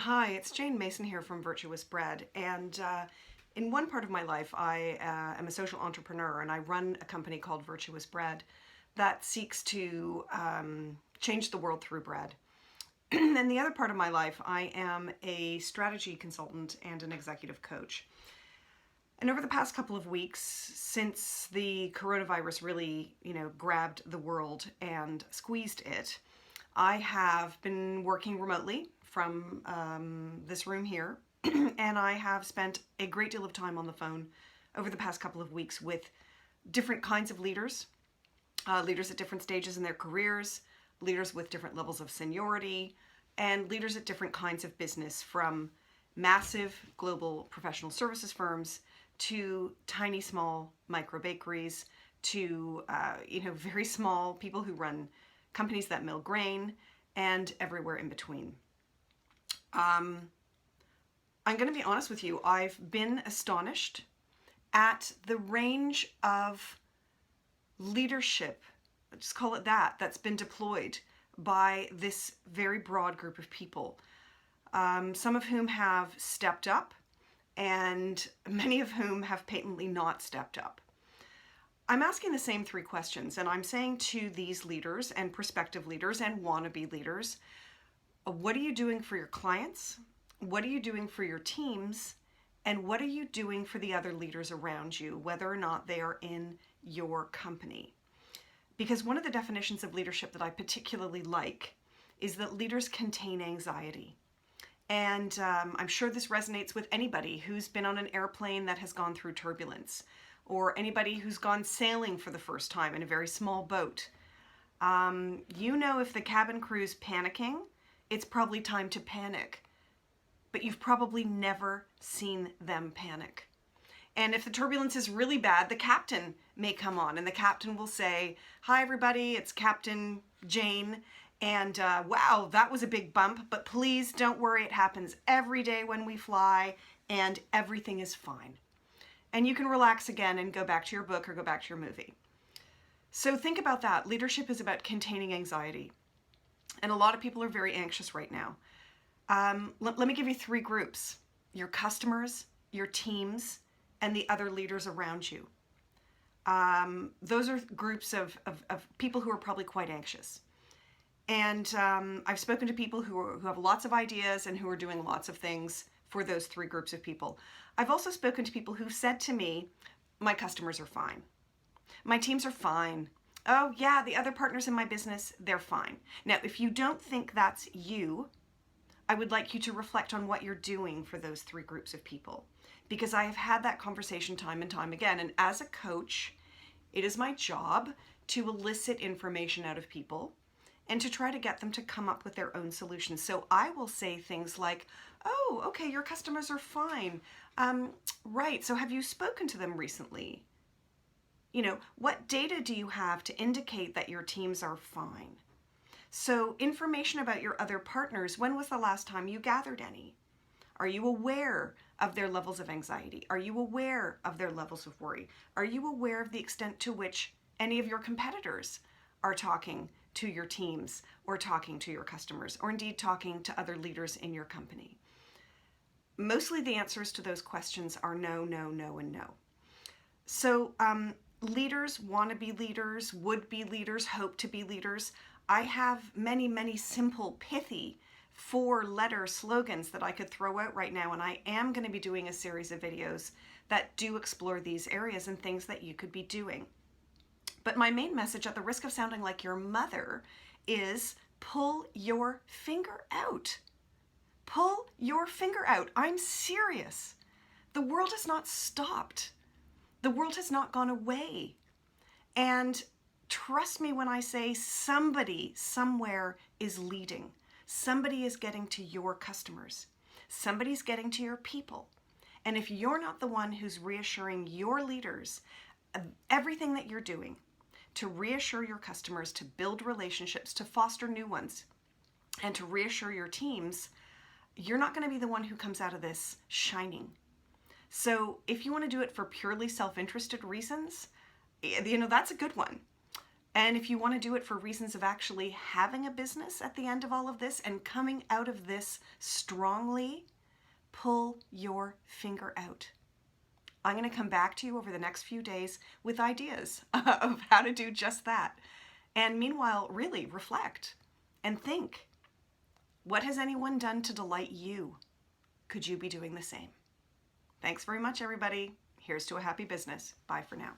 Hi, it's Jane Mason here from Virtuous Bread. And in one part of my life, I am a social entrepreneur and I run a company called Virtuous Bread that seeks to change the world through bread. And the other part of my life, I am a strategy consultant and an executive coach. And over the past couple of weeks, since the coronavirus really, grabbed the world and squeezed it, I have been working remotely from this room here, and I have spent a great deal of time on the phone over the past couple of weeks with different kinds of leaders, leaders at different stages in their careers, leaders with different levels of seniority, and leaders at different kinds of business, from massive global professional services firms to tiny small micro bakeries to very small people who run companies that mill grain and everywhere in between. I'm going to be honest with you, I've been astonished at the range of leadership, just call it that, that's been deployed by this very broad group of people. Some of whom have stepped up and many of whom have patently not stepped up. I'm asking the same three questions, and I'm saying to these leaders and prospective leaders and wannabe leaders, what are you doing for your clients? What are you doing for your teams? And what are you doing for the other leaders around you, whether or not they are in your company? Because one of the definitions of leadership that I particularly like is that leaders contain anxiety. And I'm sure this resonates with anybody who's been on an airplane that has gone through turbulence, or anybody who's gone sailing for the first time in a very small boat. If the cabin crew's panicking, it's probably time to panic. But you've probably never seen them panic. And if the turbulence is really bad, the captain may come on and the captain will say, "Hi everybody, it's Captain Jane. And wow, that was a big bump, but please don't worry, it happens every day when we fly and everything is fine." And you can relax again and go back to your book or go back to your movie. So think about that. Leadership is about containing anxiety. And a lot of people are very anxious right now. Let me give you three groups: your customers, your teams, and the other leaders around you. Those are groups of people who are probably quite anxious. And I've spoken to people who have lots of ideas and who are doing lots of things for those three groups of people. I've also spoken to people who've said to me, "My customers are fine. My teams are fine. Oh yeah, the other partners in my business, they're fine." Now, if you don't think that's you, I would like you to reflect on what you're doing for those three groups of people, because I have had that conversation time and time again. And as a coach, it is my job to elicit information out of people and to try to get them to come up with their own solutions. So I will say things like, "Oh, okay, your customers are fine. Right, so have you spoken to them recently? What data do you have to indicate that your teams are fine? So information about your other partners, when was the last time you gathered any? Are you aware of their levels of anxiety? Are you aware of their levels of worry? Are you aware of the extent to which any of your competitors are talking to your teams or talking to your customers, or indeed talking to other leaders in your company?" Mostly the answers to those questions are no, no, no, and no. So leaders, wannabe leaders, would-be leaders, hope to be leaders, I have many, many simple, pithy, 4-letter slogans that I could throw out right now, and I am going to be doing a series of videos that do explore these areas and things that you could be doing. But my main message, at the risk of sounding like your mother, is pull your finger out. Pull your finger out. I'm serious. The world has not stopped. The world has not gone away. And trust me when I say somebody somewhere is leading. Somebody is getting to your customers. Somebody's getting to your people. And if you're not the one who's reassuring your leaders of everything that you're doing to reassure your customers, to build relationships, to foster new ones, and to reassure your teams, you're not going to be the one who comes out of this shining. So if you want to do it for purely self-interested reasons, that's a good one. And if you want to do it for reasons of actually having a business at the end of all of this and coming out of this strongly, pull your finger out. I'm going to come back to you over the next few days with ideas of how to do just that. And meanwhile, really reflect and think, what has anyone done to delight you? Could you be doing the same? Thanks very much, everybody. Here's to a happy business. Bye for now.